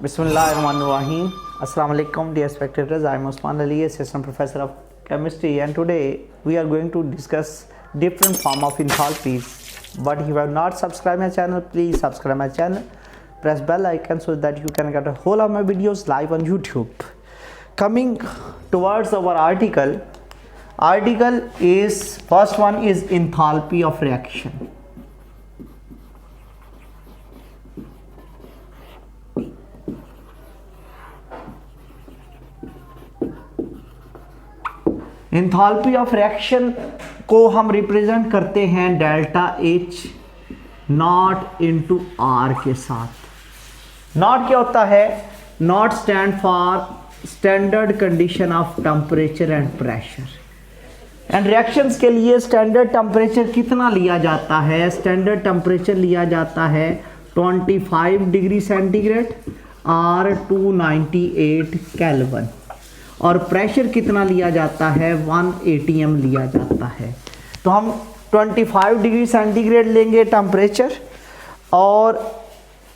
Bismillahirrahmanirrahim. Assalamu alaikum dear spectators. I am Usman Ali, assistant professor of chemistry, and today we are going to discuss different form of enthalpies. But if you have not subscribed my channel, please subscribe my channel. Press bell icon so that you can get a whole of my videos live on YouTube. Coming towards our article is first one is enthalpy of reaction. Enthalpy of reaction को हम represent करते हैं delta H nought into R के साथ। Nought क्या होता है? Nought stand for standard condition of temperature and pressure. And reactions के लिए स्टैंडर्ड टेम्परेचर कितना लिया जाता है? स्टैंडर्ड टेम्परेचर लिया जाता है 25 डिग्री सेंटीग्रेड और 298 केल्विन, और प्रेशर कितना लिया जाता है? 1 atm लिया जाता है। तो हम 25 डिग्री सेंटीग्रेड लेंगे टेम्परेचर और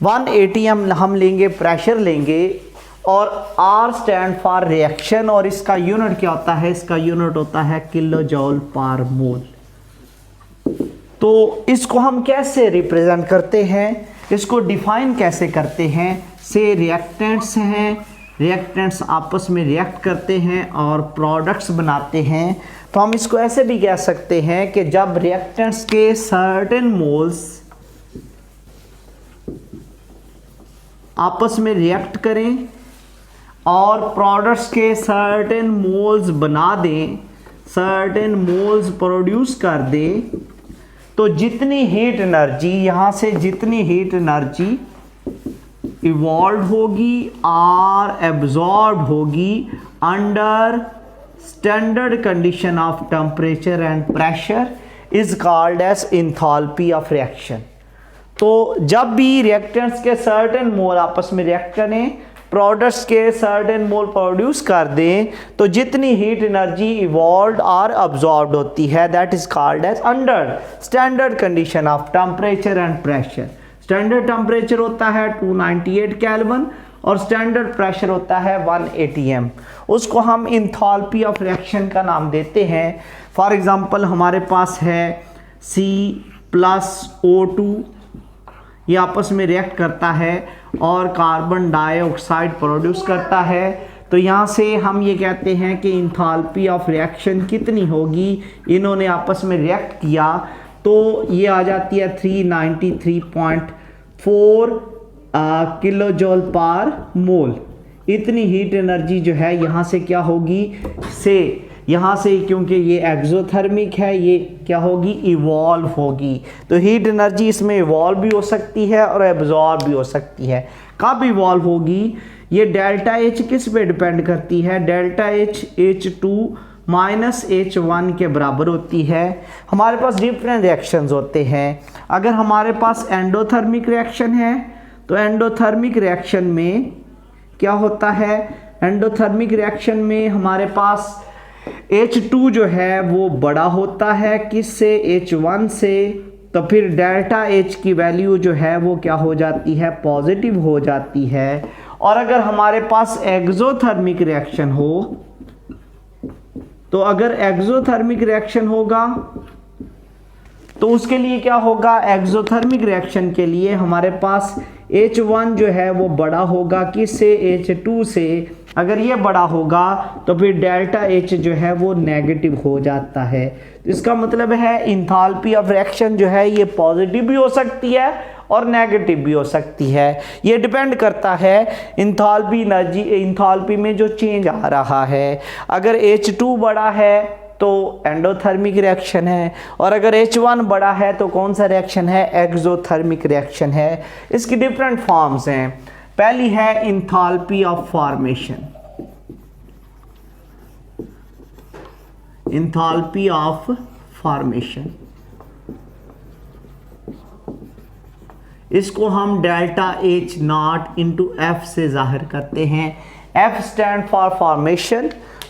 1 atm हम लेंगे, प्रेशर लेंगे, और R स्टैंड फॉर रिएक्शन, और इसका यूनिट क्या होता है? इसका यूनिट होता है किलो जूल पर मोल। तो इसको हम कैसे रिप्रेजेंट करते हैं, इसको डिफाइन कैसे करते हैं? से रिएक्टेंट्स हैं, रिएक्टेंट्स आपस में रिएक्ट करते हैं और प्रोडक्ट्स बनाते हैं। तो हम इसको ऐसे भी कह सकते हैं कि जब रिएक्टेंट्स के सर्टेन मोल्स आपस में रिएक्ट करें और प्रोडक्ट्स के सर्टेन मोल्स बना दें, सर्टेन मोल्स प्रोड्यूस कर दें, तो जितनी हीट एनर्जी यहाँ से जितनी हीट एनर्जी इवॉल्व होगी और एब्जॉर्ब होगी under standard condition of temperature and pressure is called as enthalpy of reaction. तो जब भी रिएक्टेंट्स के सर्टेन मोल आपस में रिएक्ट करें, प्रोडक्ट्स के सर्टेन मोल प्रोड्यूस कर दें, तो जितनी हीट एनर्जी इवॉल्व और अब्जॉर्ब होती है that is called as under standard condition of temperature and pressure. Standard temperature होता है 298 केल्विन और स्टैंडर्ड प्रेशर होता है 1 atm। उसको हम एंथैल्पी ऑफ रिएक्शन का नाम देते हैं। फॉर एग्जांपल हमारे पास है C+O2, ये आपस में रिएक्ट करता है और कार्बन डाइऑक्साइड प्रोड्यूस करता है। तो यहाँ से हम ये कहते हैं कि एंथैल्पी ऑफ रिएक्शन कितनी होगी? इन्होंने आपस में रिएक्ट किया तो ये आ जाती है 393.4 किलो जूल पर मोल। इतनी हीट एनर्जी जो है यहाँ से क्या होगी? यहाँ से क्योंकि ये एक्सोथर्मिक है, ये क्या होगी? इवॉल्व होगी। तो हीट एनर्जी इसमें इवॉल्व भी हो सकती है और एब्जॉर्ब भी हो सकती है। कब इवॉल्व होगी? ये डेल्टा H किस पे डिपेंड करती है? Delta H H2 minus H1 के बराबर होती है। हमारे पास डिफरेंट रिएक्शंस होते हैं। अगर हमारे पास एंडोथर्मिक रिएक्शन है तो एंडोथर्मिक रिएक्शन में क्या होता है? एंडोथर्मिक रिएक्शन में हमारे पास H2 जो है वो बड़ा होता है किससे? H1 से। तो फिर डेल्टा H की वैल्यू जो है वो क्या हो जाती है? पॉजिटिव हो जाती है। और अगर हमारे पास एक्सोथर्मिक रिएक्शन हो, तो अगर एक्सोथर्मिक रिएक्शन होगा तो उसके लिए क्या होगा? एक्सोथर्मिक रिएक्शन के लिए हमारे पास H1 जो है वो बड़ा होगा किससे? H2 से। अगर ये बड़ा होगा तो फिर डेल्टा H जो है वो नेगेटिव हो जाता है। तो इसका मतलब है एंथैल्पी ऑफ रिएक्शन जो है ये पॉजिटिव भी हो सकती है और नेगेटिव भी हो सकती है। ये डिपेंड करता है एंथैल्पी एनर्जी, एंथैल्पी में जो चेंज आ रहा है। अगर H2 बड़ा है तो एंडोथर्मिक रिएक्शन है, और अगर H1 बड़ा है तो कौन सा रिएक्शन है? एक्सोथर्मिक रिएक्शन है। इसकी डिफरेंट फॉर्म्स हैं। पहली है enthalpy of formation. Enthalpy of formation इसको हम delta H nought into F से जाहिर करते हैं। F स्टैंड फॉर फॉर्मेशन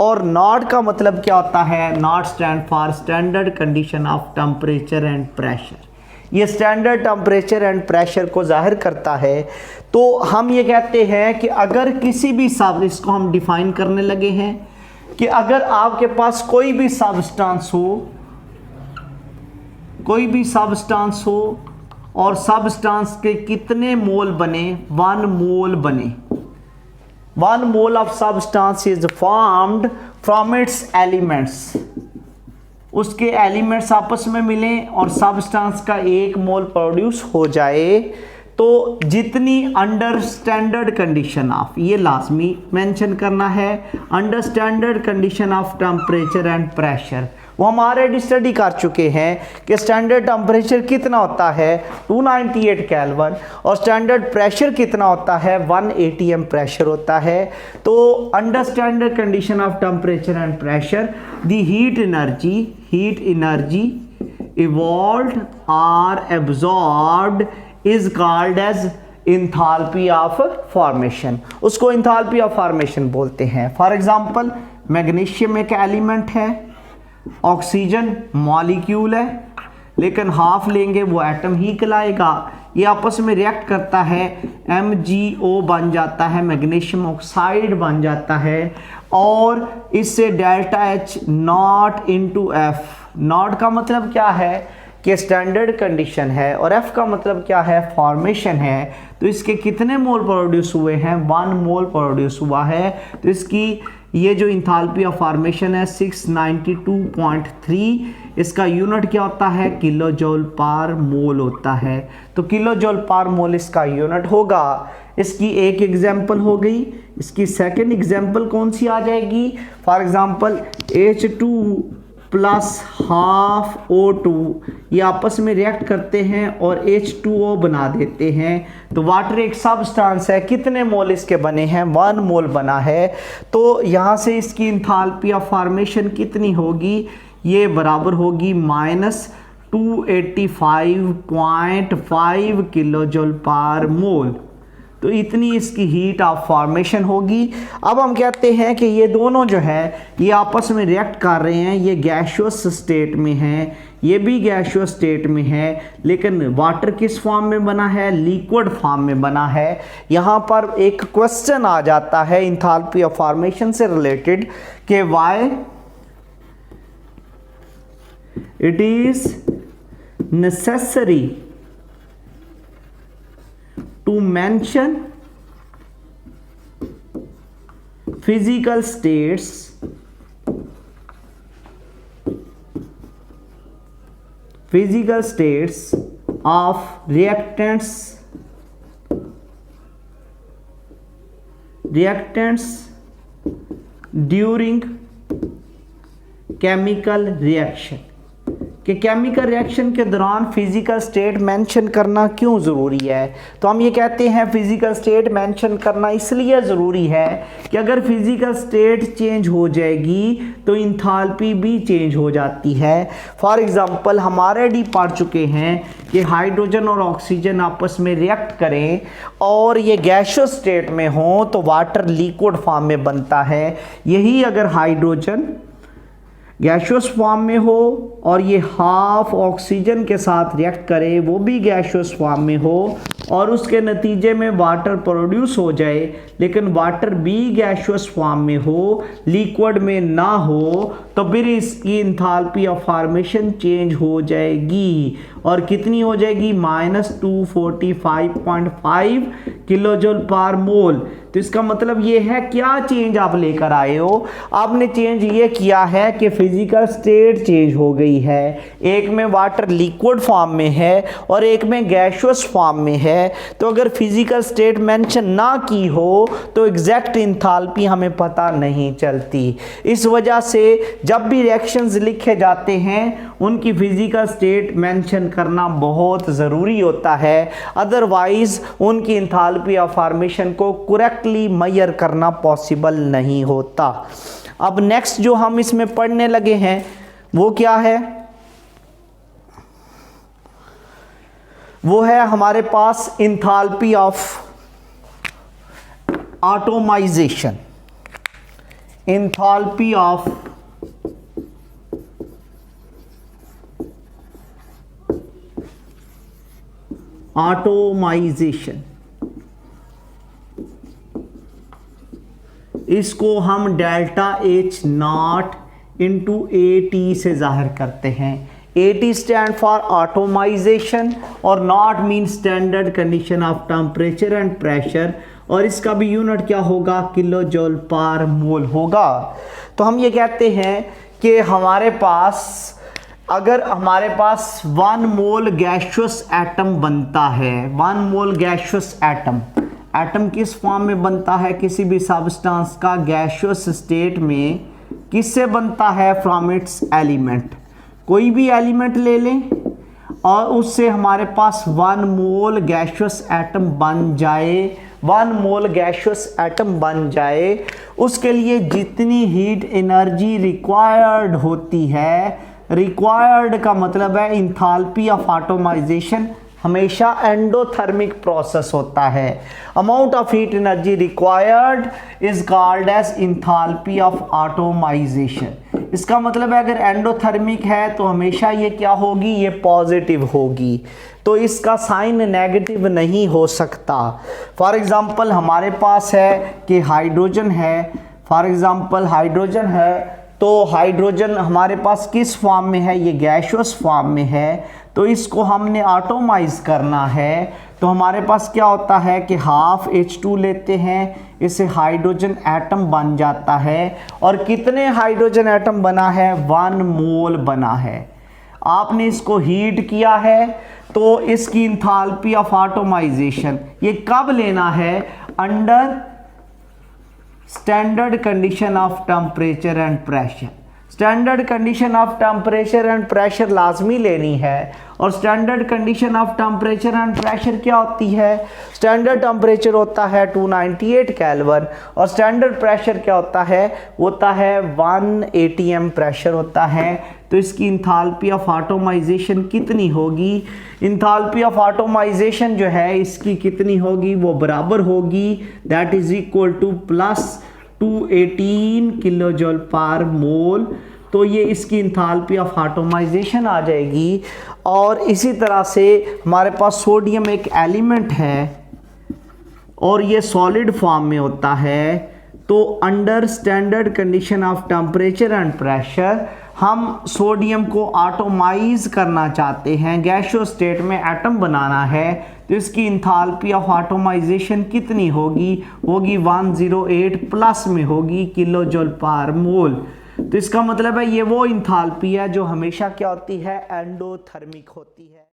और नॉट का मतलब क्या होता है? Nought stand for standard condition of temperature and pressure. ये स्टैंडर्ड टेम्परेचर एंड प्रेशर को जाहिर करता है। तो हम ये कहते हैं कि अगर किसी भी सब, इसको हम डिफाइन करने लगे हैं कि अगर आपके पास कोई भी सब्सटेंस हो और सब्सटेंस के कितने मोल बने, 1 मोल बने, 1 mole of substance is formed from its elements, उसके एलिमेंट्स आपस में मिलें और सब्सटेंस का 1 मोल प्रोड्यूस हो जाए, तो जितनी अंडर स्टैंडर्ड कंडीशन ऑफ, ये लाजमी मेंशन करना है, under standard condition of temperature and pressure, वो हम ऑलरेडी स्टडी कर चुके हैं कि स्टैंडर्ड टेम्परेचर कितना होता है 298 केल्विन और स्टैंडर्ड प्रेशर कितना होता है 1 atm प्रेशर होता है। तो under standard condition of temperature and pressure the heat energy evolved or absorbed is called as enthalpy of formation, उसको इंथाल्पी ऑफ फॉर्मेशन बोलते हैं। फॉर एग्जांपल मैग्नीशियम एक एलिमेंट है, ऑक्सीजन मॉलिक्यूल है, लेकिन हाफ लेंगे वो एटम ही कहलाएगा, ये आपस में रिएक्ट करता है, MgO बन जाता है, मैग्नीशियम ऑक्साइड बन जाता है और इससे delta H nought into F। Not का मतलब क्या है कि स्टैंडर्ड कंडीशन है और F का मतलब क्या है, फॉर्मेशन है। तो इसके कितने मोल प्रोड्यूस हुए हैं, 1 मोल प्रोड्यूस हुआ है। तो इसकी ये जो इंथाल्पी ऑफ फॉर्मेशन है 692.3, इसका यूनिट क्या होता है, किलो जूल पर मोल होता है। तो किलो जूल पर मोल इसका यूनिट होगा। इसकी एक एग्जांपल हो गई। इसकी सेकंड एग्जांपल कौन सी आ जाएगी, for example H2 plus half O2 ये आपस में रिएक्ट करते हैं और H2O बना देते हैं। तो वाटर एक सब्सटेंस है, कितने मोल इसके बने हैं, 1 मोल बना है। तो यहाँ से इसकी इंथाल्पी ऑफ फॉर्मेशन कितनी होगी, ये बराबर होगी -285.5 किलो जूल पर मोल। तो इतनी इसकी हीट ऑफ फॉर्मेशन होगी। अब हम कहते हैं कि ये दोनों जो है ये आपस में रिएक्ट कर रहे हैं, ये गैसियस स्टेट में है, ये भी गैसियस स्टेट में है, लेकिन वाटर किस फॉर्म में बना है, लिक्विड फॉर्म में बना है। यहाँ पर एक क्वेश्चन आ जाता है इंथाल्पी ऑफ फॉर्मेशन से रिलेटेड कि why it is necessary to mention physical states of reactants during chemical reaction, कि केमिकल रिएक्शन के दौरान फिजिकल स्टेट मेंशन करना क्यों ज़रूरी है। तो हम ये कहते हैं फिजिकल स्टेट मेंशन करना इसलिए ज़रूरी है कि अगर फिजिकल स्टेट चेंज हो जाएगी तो इंथाल्पी भी चेंज हो जाती है। फॉर एग्जांपल हम ऑलरेडी पढ़ चुके हैं कि हाइड्रोजन और ऑक्सीजन आपस में रिएक्ट करें और ये गैसियस स्टेट में हो तो वाटर लिक्विड फॉर्म में बनता है। यही अगर हाइड्रोजन गैसियस फॉर्म में हो और ये हाफ ऑक्सीजन के साथ रिएक्ट करे, वो भी गैसियस फॉर्म में हो और उसके नतीजे में वाटर प्रोड्यूस हो जाए, लेकिन वाटर भी गैसियस फॉर्म में हो, लिक्विड में ना हो, तो फिर इसकी इंथाल्पी ऑफ फॉर्मेशन चेंज हो जाएगी। और कितनी हो जाएगी, -245.5 किलो जूल पर मोल। तो इसका मतलब ये है, क्या चेंज आप लेकर आए हो, आपने चेंज ये किया है कि फिजिकल स्टेट चेंज हो गई है। एक में वाटर लिक्विड फॉर्म में है और एक में गैसियस फॉर्म में है। तो अगर फिजिकल स्टेट मेंशन ना की हो तो एग्जैक्ट इंथाल्पी हमें पता नहीं चलती। इस वजह से जब भी रिएक्शंस लिखे जाते हैं उनकी फिजिकल स्टेट मेंशन करना बहुत ज़रूरी होता है, अदरवाइज उनकी इंथाल्पी ऑफ फॉर्मेशन को करेक्टली मेजर करना पॉसिबल नहीं होता। अब नेक्स्ट जो हम इसमें पढ़ने लगे हैं वो क्या है, वो है हमारे पास enthalpy of atomization. Enthalpy of atomization, इसको हम delta H nought into AT से जाहिर करते हैं। AT स्टैंड फॉर एटोमाइजेशन और nought mean standard condition of temperature and pressure, और इसका भी यूनिट क्या होगा, किलो जूल पर मोल होगा। तो हम ये कहते हैं कि हमारे पास अगर हमारे पास 1 मोल गैसियस एटम बनता है, 1 मोल गैसियस एटम, एटम किस फॉर्म में बनता है किसी भी सब्सटेंस का, गैसियस स्टेट में किससे बनता है, फ्रॉम इट्स एलिमेंट। कोई भी एलिमेंट ले लें और उससे हमारे पास 1 मोल गैसियस एटम बन जाए, 1 मोल गैसियस एटम बन जाए, उसके लिए जितनी हीट एनर्जी रिक्वायर्ड होती है, रिक्वायर्ड का मतलब है इंथैल्पी ऑफ एटोमाइजेशन हमेशा एंडोथर्मिक प्रोसेस होता है। Amount of heat energy required is called as enthalpy of atomization. इसका मतलब है अगर एंडोथर्मिक है तो हमेशा ये क्या होगी, ये पॉजिटिव होगी, तो इसका साइन नेगेटिव नहीं हो सकता। फॉर एग्जांपल हमारे पास है कि हाइड्रोजन है, फॉर एग्जांपल हाइड्रोजन है, तो हाइड्रोजन हमारे पास किस फॉर्म में है, ये गैसियस फॉर्म में है, तो इसको हमने एटोमाइज करना है। तो हमारे पास क्या होता है कि हाफ H2 लेते हैं, इससे हाइड्रोजन एटम बन जाता है, और कितने हाइड्रोजन एटम बना है, 1 मोल बना है। आपने इसको हीट किया है तो इसकी इंथैल्पी ऑफ एटोमाइजेशन ये कब लेना है, under standard condition of temperature and pressure. Standard condition of temperature and pressure लाजमी लेनी है, और standard condition of temperature and pressure क्या होती है, स्टैंडर्ड टेम्परेचर होता है 298 केल्विन, और स्टैंडर्ड प्रेशर क्या होता है, 1 atm प्रेशर होता है। तो इसकी इंथैल्पी ऑफ एटोमाइजेशन कितनी होगी, इंथैल्पी ऑफ एटोमाइजेशन जो है इसकी कितनी होगी, वो बराबर होगी, that is equal to plus 218 kilo joule per mole. तो ये इसकी इंथैल्पी ऑफ एटोमाइजेशन आ जाएगी। और इसी तरह से हमारे पास सोडियम एक एलिमेंट है और ये सॉलिड फॉर्म में होता है, तो under standard condition of temperature and pressure हम सोडियम को एटोमाइज करना चाहते हैं, गैसियस स्टेट में एटम बनाना है, तो इसकी इंथैल्पी ऑफ एटोमाइजेशन कितनी होगी, 108 प्लस में होगी किलो जूल पर मोल। तो इसका मतलब है ये वो इंथैल्पी है जो हमेशा क्या होती है, एंडोथर्मिक होती है।